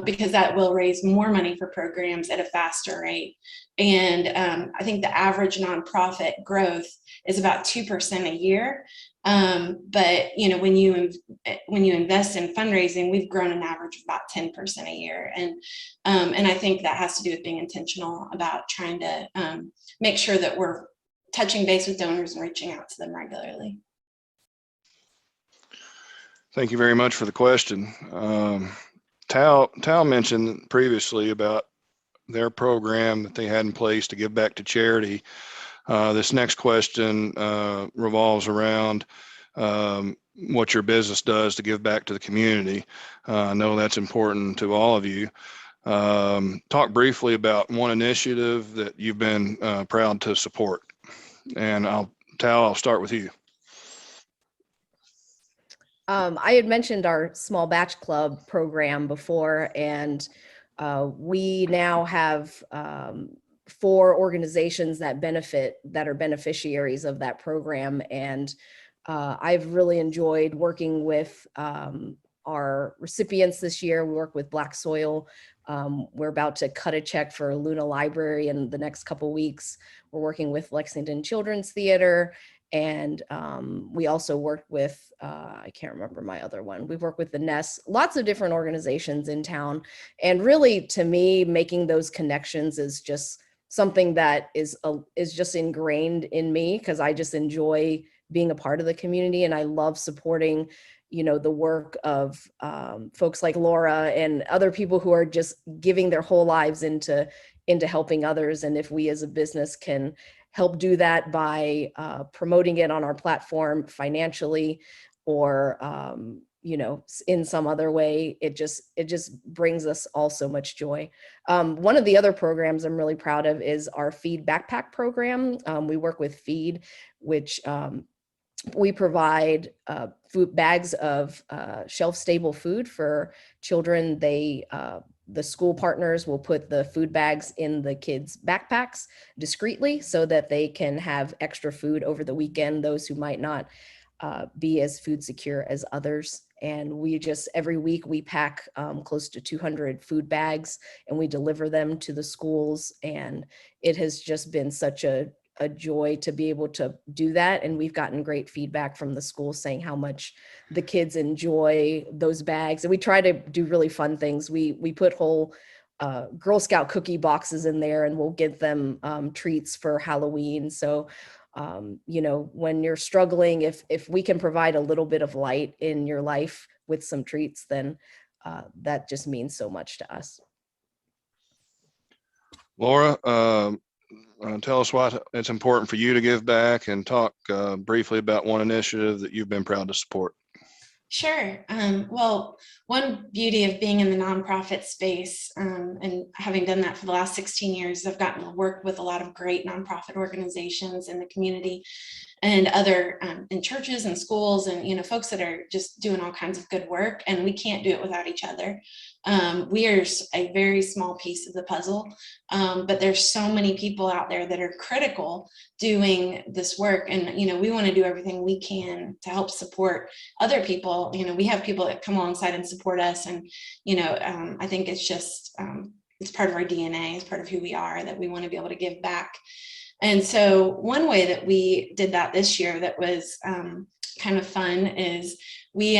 S2: because that will raise more money for programs at a faster rate. And I think the average nonprofit growth is about 2% a year. But when you invest in fundraising, we've grown an average of about 10% a year. And I think that has to do with being intentional about trying to make sure that we're touching base with donors and reaching out to them regularly.
S1: Thank you very much for the question. Tal mentioned previously about their program that they had in place to give back to charity. This next question revolves around what your business does to give back to the community. I know that's important to all of you. Talk briefly about one initiative that you've been proud to support. And Tal, I'll start with you.
S5: I had mentioned our small batch club program before, and we now have 4 organizations that are beneficiaries of that program. And I've really enjoyed working with our recipients this year. We work with Black Soil. We're about to cut a check for Luna Library in the next couple weeks. We're working with Lexington Children's Theater. And we also work with, I can't remember my other one. We've worked with the Nest, lots of different organizations in town. And really, to me, making those connections is just something that is just ingrained in me, because I just enjoy being a part of the community. And I love supporting, the work of folks like Laura and other people who are just giving their whole lives into helping others. And if we as a business can help do that by promoting it on our platform financially, or in some other way, it just brings us all so much joy. One of the other programs I'm really proud of is our Feed Backpack program. We work with Feed, which we provide food bags of shelf-stable food for children. The school partners will put the food bags in the kids' backpacks discreetly so that they can have extra food over the weekend, those who might not be as food secure as others. And we just, every week we pack close to 200 food bags and we deliver them to the schools. And it has just been such a joy to be able to do that. And we've gotten great feedback from the schools saying how much the kids enjoy those bags. And we try to do really fun things. We put whole Girl Scout cookie boxes in there, and we'll give them treats for Halloween. So, when you're struggling, if we can provide a little bit of light in your life with some treats, then that just means so much to us.
S1: Laura, tell us why it's important for you to give back, and talk briefly about one initiative that you've been proud to support.
S2: Sure. Well, one beauty of being in the nonprofit space and having done that for the last 16 years, I've gotten to work with a lot of great nonprofit organizations in the community and other in churches and schools, and folks that are just doing all kinds of good work, and we can't do it without each other. We are a very small piece of the puzzle, but there's so many people out there that are critical doing this work, and we want to do everything we can to help support other people. We have people that come alongside and support us, and I think it's just it's part of our DNA, it's part of who we are, that we want to be able to give back. And so one way that we did that this year that was kind of fun is we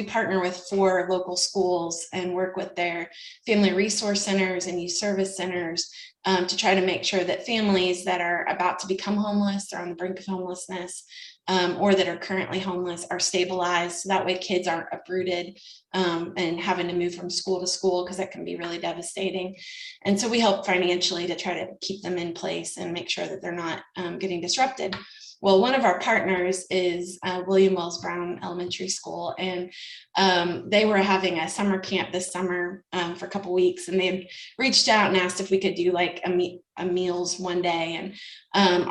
S2: partner with 4 local schools and work with their family resource centers and youth service centers to try to make sure that families that are about to become homeless or on the brink of homelessness or that are currently homeless are stabilized. So that way kids aren't uprooted and having to move from school to school, because that can be really devastating. And so we help financially to try to keep them in place and make sure that they're not getting disrupted. Well, one of our partners is William Wells Brown Elementary School, and they were having a summer camp this summer for a couple weeks, and they had reached out and asked if we could do like a meals one day. And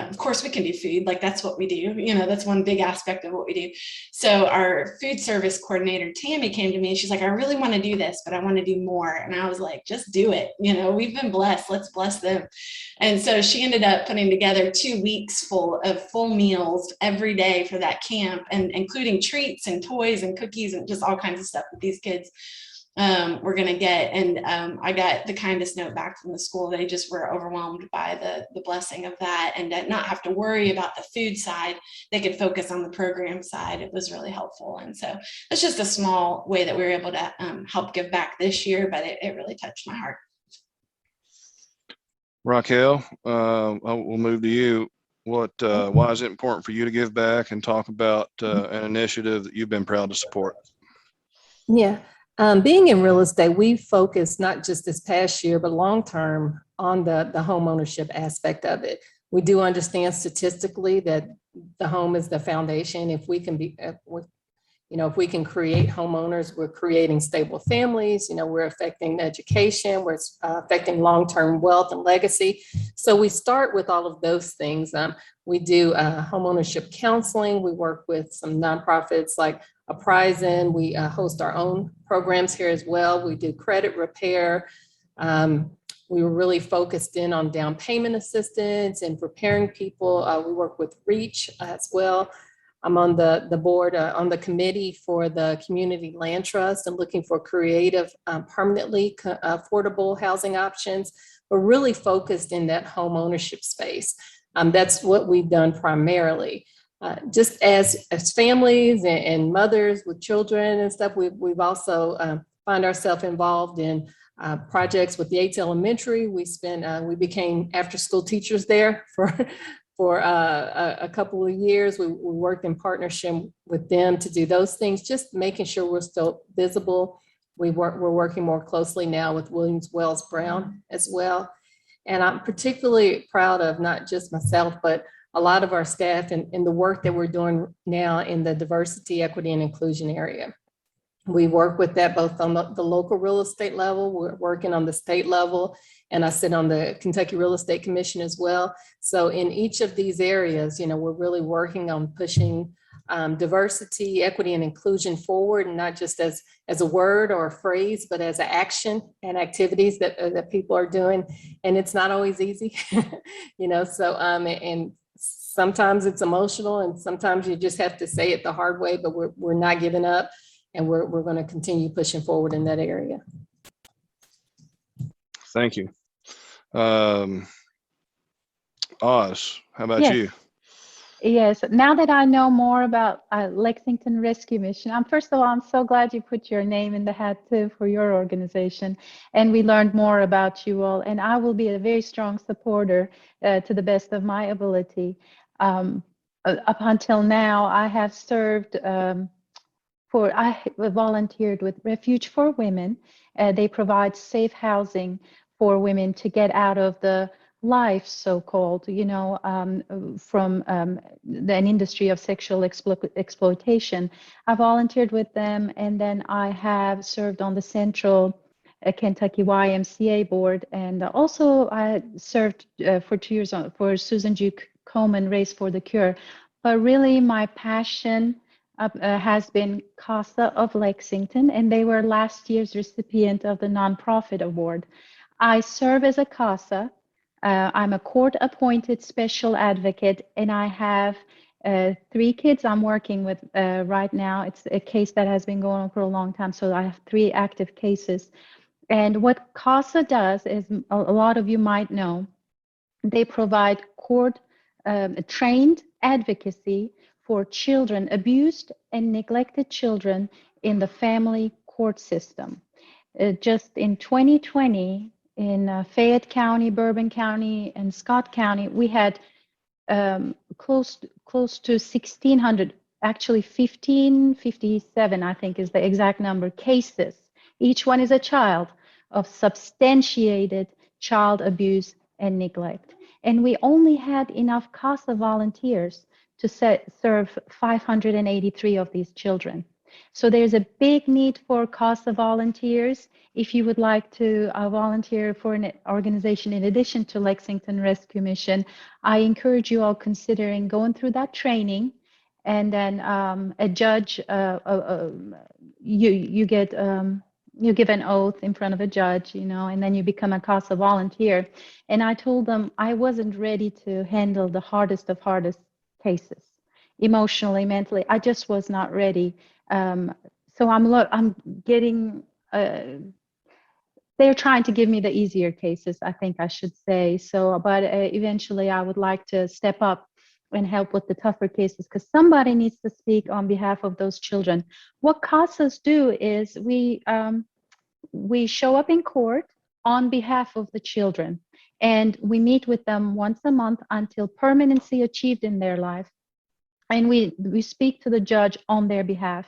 S2: of course we can do food, like that's what we do, that's one big aspect of what we do. So our food service coordinator, Tammy, came to me and she's like, I really want to do this, but I want to do more. And I was like, just do it. We've been blessed, let's bless them. And so she ended up putting together 2 weeks full of full meals every day for that camp, and including treats and toys and cookies and just all kinds of stuff that these kids we're going to get. And I got the kindest note back from the school. They just were overwhelmed by the blessing of that, and to not have to worry about the food side. They could focus on the program side. It was really helpful. And so it's just a small way that we were able to help give back this year, but it really touched my heart.
S1: Raquel, we'll move to you. why is it important for you to give back, and talk about an initiative that you've been proud to support?
S3: Yeah, being in real estate, we focus not just this past year, but long-term on the home ownership aspect of it. We do understand statistically that the home is the foundation. If we can be, if we can create homeowners, we're creating stable families, we're affecting education, we're affecting long-term wealth and legacy. So we start with all of those things. We do homeownership counseling. We work with some nonprofits like Uprising. We host our own programs here as well. We do credit repair. We were really focused in on down payment assistance and preparing people. We work with REACH as well. I'm on the board, on the committee for the Community Land Trust and looking for creative, permanently affordable housing options. We're really focused in that home ownership space. That's what we've done primarily. Just as families and mothers with children and stuff, we've also find ourselves involved in projects with the Yates Elementary. We became after-school teachers there for a couple of years. We worked in partnership with them to do those things, just making sure we're still visible. We're working more closely now with Williams Wells Brown as well. And I'm particularly proud of not just myself, but a lot of our staff and the work that we're doing now in the diversity, equity, and inclusion area. We work with that both on the local real estate level, we're working on the state level, and I sit on the Kentucky Real Estate Commission as well. So in each of these areas, we're really working on pushing diversity, equity, and inclusion forward, and not just as a word or a phrase, but as an action and activities that people are doing. And it's not always easy, and sometimes it's emotional, and sometimes you just have to say it the hard way, but we're not giving up, and we're going to continue pushing forward in that area.
S1: Thank you. Oz, how about
S4: Yes.
S1: you?
S4: Yes, now that I know more about Lexington Rescue Mission, first of all, I'm so glad you put your name in the hat too for your organization, and we learned more about you all, and I will be a very strong supporter to the best of my ability. Up until now, I have served I volunteered with Refuge for Women. They provide safe housing for women to get out of the life, so-called, from an industry of sexual exploitation. I volunteered with them, and then I have served on the Central Kentucky YMCA board, and also I served for 2 years for Susan G. Komen Race for the Cure. But really, my passion has been CASA of Lexington, and they were last year's recipient of the nonprofit award. I serve as a CASA. I'm a court-appointed special advocate, and I have 3 kids I'm working with right now. It's a case that has been going on for a long time, so I have 3 active cases. And what CASA does is, a lot of you might know, they provide court-trained advocacy for children, abused and neglected children in the family court system. Just in 2020, in Fayette County, Bourbon County, and Scott County, we had close to 1,600, actually 1557, I think is the exact number, cases. Each one is a child of substantiated child abuse and neglect. And we only had enough CASA volunteers to serve 583 of these children. So there's a big need for CASA volunteers. If you would like to volunteer for an organization in addition to Lexington Rescue Mission, I encourage you all considering going through that training, and then a judge, you give an oath in front of a judge, and then you become a CASA volunteer. And I told them I wasn't ready to handle the hardest of hardest cases, emotionally, mentally. I just was not ready. So I'm getting, they're trying to give me the easier cases, I think I should say. So, but eventually I would like to step up and help with the tougher cases, because somebody needs to speak on behalf of those children. What CASAs do is we show up in court on behalf of the children, And we meet with them once a month until permanency achieved in their life. And we speak to the judge on their behalf.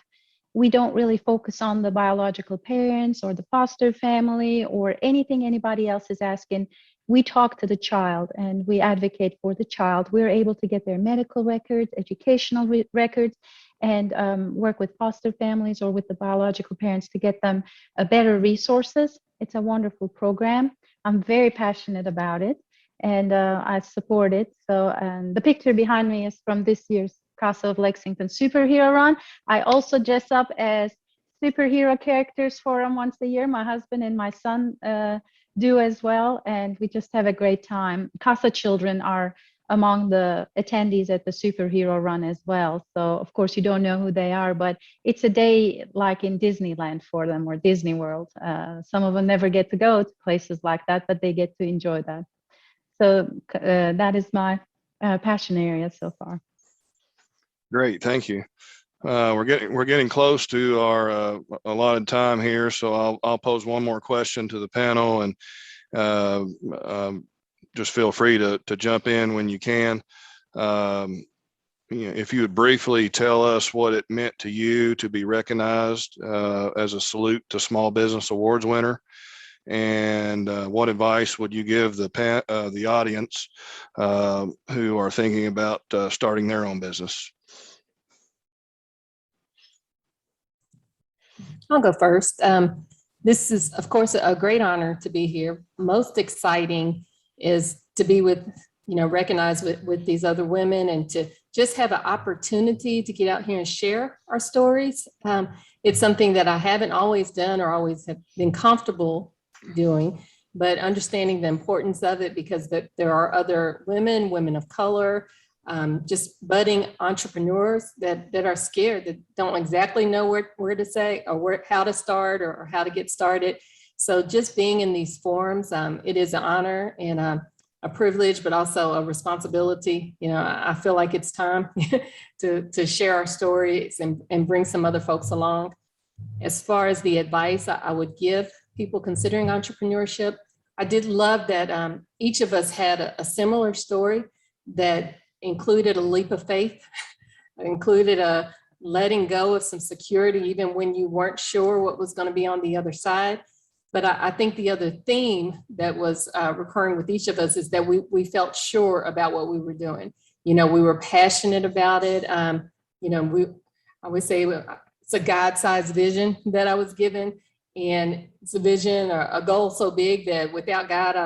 S4: We don't really focus on the biological parents or the foster family or anything anybody else is asking. We talk to the child and we advocate for the child. We're able to get their medical records, educational records, and work with foster families or with the biological parents to get them better resources. It's a wonderful program. I'm very passionate about it, and I support it. So the picture behind me is from this year's Casa of Lexington Superhero Run. I also dress up as superhero characters for them once a year. My husband and my son do as well, and we just have a great time. Casa children are among the attendees at the superhero run as well. So of course you don't know who they are, but it's a day like in Disneyland for them or Disney World. Some of them never get to go to places like that, but they get to enjoy that. So that is my passion area so far.
S1: Great, thank you. We're getting close to our allotted time here, so I'll pose one more question to the panel, and just feel free to jump in when you can. If you would briefly tell us what it meant to you to be recognized as a Salute to Small Business Awards winner, and what advice would you give the audience who are thinking about starting their own business?
S3: I'll go first. This is, of course, a great honor to be here. Most exciting is to be recognized with these other women and to just have an opportunity to get out here and share our stories. It's something that I haven't always done or always have been comfortable doing, but understanding the importance of it because there are other women of color, just budding entrepreneurs that are scared, that don't exactly know where to say or how to start or how to get started. So just being in these forums, it is an honor and a privilege, but also a responsibility. I feel like it's time to share our stories and bring some other folks along. As far as the advice I would give people considering entrepreneurship, I did love that each of us had a similar story that included a leap of faith, included a letting go of some security, even when you weren't sure what was going to be on the other side. But I think the other theme that was recurring with each of us is that we felt sure about what we were doing. We were passionate about it. I would say it's a God-sized vision that I was given. And it's a vision or a goal so big that without God,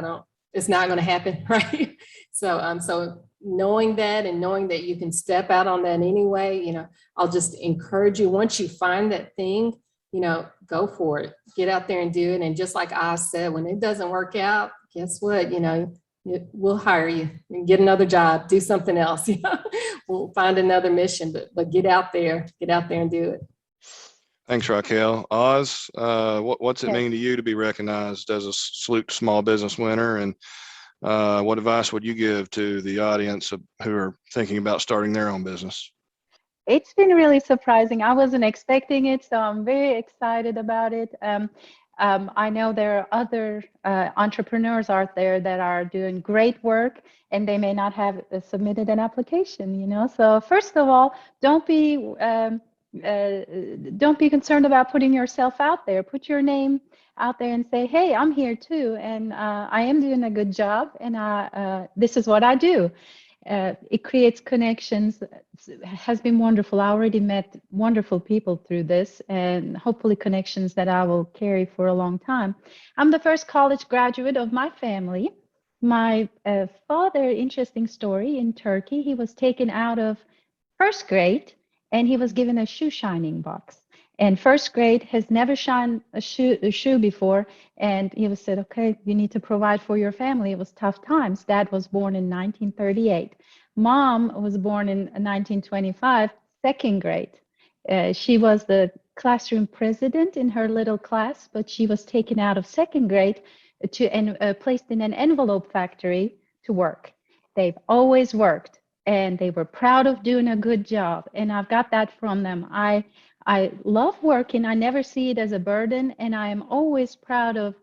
S3: it's not going to happen, right? So knowing that and knowing that you can step out on that anyway, I'll just encourage you, once you find that thing, go for it, get out there and do it. And just like I said, when it doesn't work out, guess what? We'll hire you and get another job, do something else. We'll find another mission, but get out there and do it.
S1: Thanks, Raquel. Oz, what's it mean to you to be recognized as a Salute to Small Business winner? And what advice would you give to the audience who are thinking about starting their own business?
S4: It's been really surprising. I wasn't expecting it, so I'm very excited about it. I know there are other entrepreneurs out there that are doing great work and they may not have submitted an application, So first of all, don't be concerned about putting yourself out there. Put your name out there and say, hey, I'm here too, and I am doing a good job, and this is what I do. It creates connections. It has been wonderful. I already met wonderful people through this, and hopefully connections that I will carry for a long time. I'm the first college graduate of my family. My father, interesting story, in Turkey, he was taken out of first grade and he was given a shoe shining box. And first grade has never shined a shoe before. And he was said, okay, you need to provide for your family. It was tough times. Dad was born in 1938. Mom was born in 1925, second grade. She was the classroom president in her little class, but she was taken out of second grade and placed in an envelope factory to work. They've always worked and they were proud of doing a good job. And I've got that from them. I love working. I never see it as a burden, and I am always proud of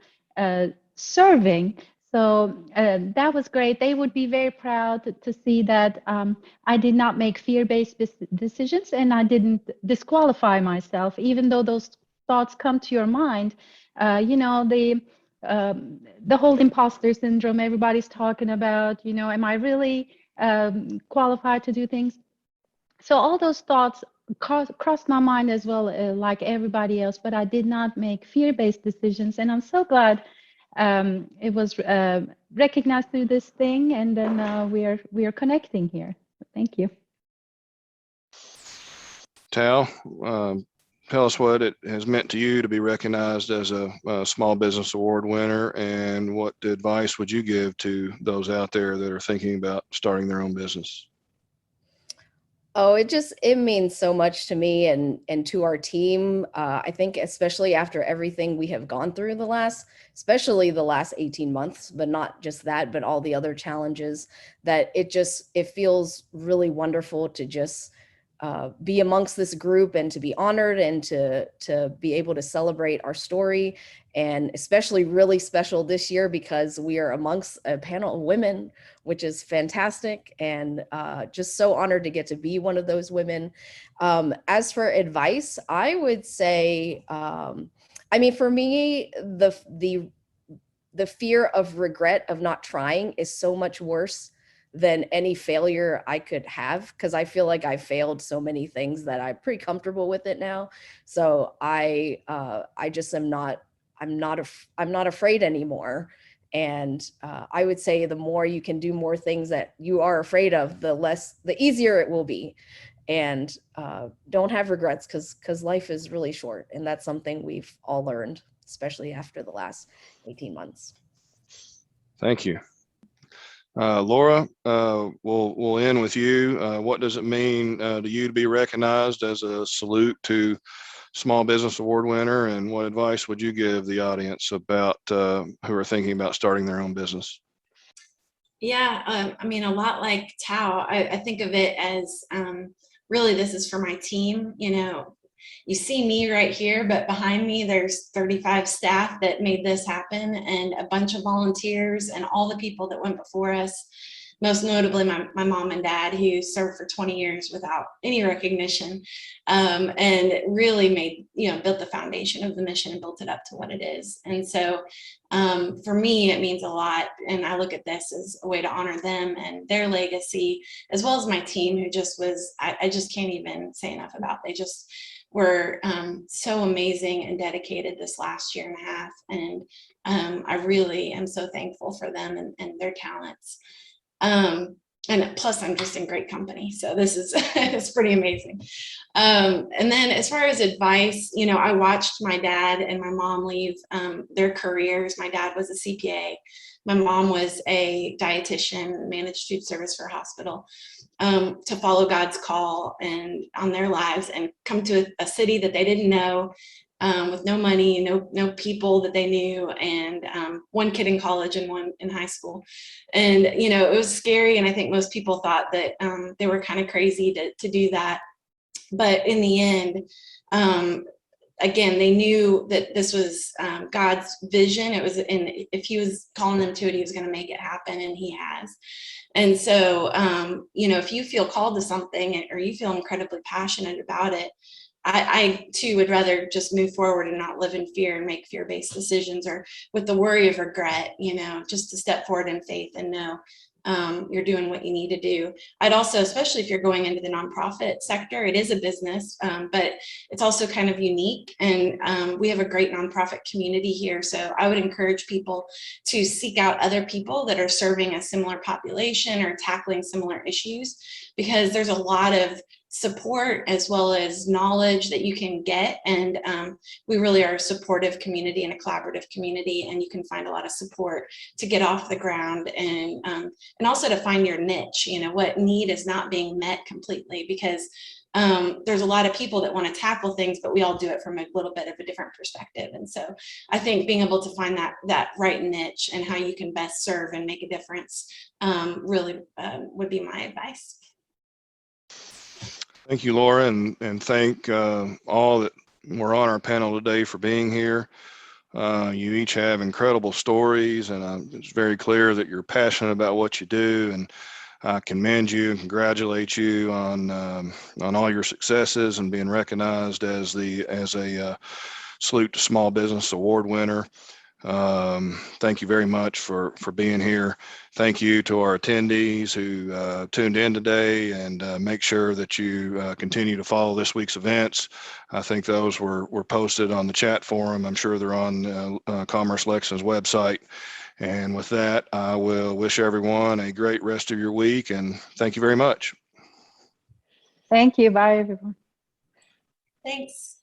S4: serving. So that was great. They would be very proud to see that I did not make fear-based decisions and I didn't disqualify myself, even though those thoughts come to your mind. You know, the whole imposter syndrome everybody's talking about, you know, am I really qualified to do things? So all those thoughts crossed my mind as well, like everybody else, but I did not make fear-based decisions. And I'm so glad it was recognized through this thing, and then we are connecting here. Thank you.
S1: Tal, tell us what it has meant to you to be recognized as a Small Business Award winner, and what advice would you give to those out there that are thinking about starting their own business?
S5: Oh, it means so much to me and to our team. I think especially after everything we have gone through especially the last 18 months, but not just that, but all the other challenges, that it feels really wonderful to just be amongst this group and to be honored and to be able to celebrate our story. And especially really special this year because we are amongst a panel of women, which is fantastic, and just so honored to get to be one of those women. As for advice, I would say, I mean, for me, the fear of regret of not trying is so much worse than any failure I could have, because I feel like I failed so many things that I'm pretty comfortable with it now. So I just am not, I'm not afraid anymore. And I would say the more you can do more things that you are afraid of, the easier it will be. And don't have regrets, because life is really short. And that's something we've all learned, especially after the last 18 months.
S1: Thank you. Laura, we'll end with you. What does it mean to you to be recognized as a salute to Small Business Award winner, and what advice would you give the audience about who are thinking about starting their own business?
S2: Yeah, I mean, a lot like Tao, I think of it as really this is for my team. You know, you see me right here, but behind me there's 35 staff that made this happen, and a bunch of volunteers and all the people that went before us, most notably my mom and dad, who served for 20 years without any recognition, and really made, built the foundation of the mission and built it up to what it is. And so for me, it means a lot. And I look at this as a way to honor them and their legacy, as well as my team, who just was, I just can't even say enough about. They just were so amazing and dedicated this last year and a half. And I really am so thankful for them and their talents. And plus I'm just in great company. So this is, it's pretty amazing. And then as far as advice, I watched my dad and my mom leave their careers. My dad was a CPA. My mom was a dietitian, managed food service for a hospital, to follow God's call and on their lives and come to a city that they didn't know, with no money, no people that they knew, and one kid in college and one in high school. And, it was scary. And I think most people thought that they were kind of crazy to do that. But in the end, again, they knew that this was God's vision. It was, and if he was calling them to it, he was going to make it happen, and he has. And so, if you feel called to something or you feel incredibly passionate about it, I too would rather just move forward and not live in fear and make fear-based decisions or with the worry of regret, just to step forward in faith and know you're doing what you need to do. I'd also, especially if you're going into the nonprofit sector, it is a business, but it's also kind of unique. And we have a great nonprofit community here. So I would encourage people to seek out other people that are serving a similar population or tackling similar issues, because there's a lot of support as well as knowledge that you can get. And we really are a supportive community and a collaborative community, and you can find a lot of support to get off the ground and also to find your niche, what need is not being met completely, because there's a lot of people that want to tackle things, but we all do it from a little bit of a different perspective. And so I think being able to find that right niche and how you can best serve and make a difference really would be my advice.
S1: Thank you, Laura, and thank all that were on our panel today for being here. You each have incredible stories, and it's very clear that you're passionate about what you do. And I commend you and congratulate you on all your successes and being recognized as a Salute to Small Business Award winner. Thank you very much for being here. Thank you to our attendees who tuned in today, and make sure that you continue to follow this week's events. I think those were posted on the chat forum. I'm sure they're on Commerce Lexington's website. And with that, I will wish everyone a great rest of your week, and thank you very much.
S4: Thank you. Bye, everyone.
S2: Thanks.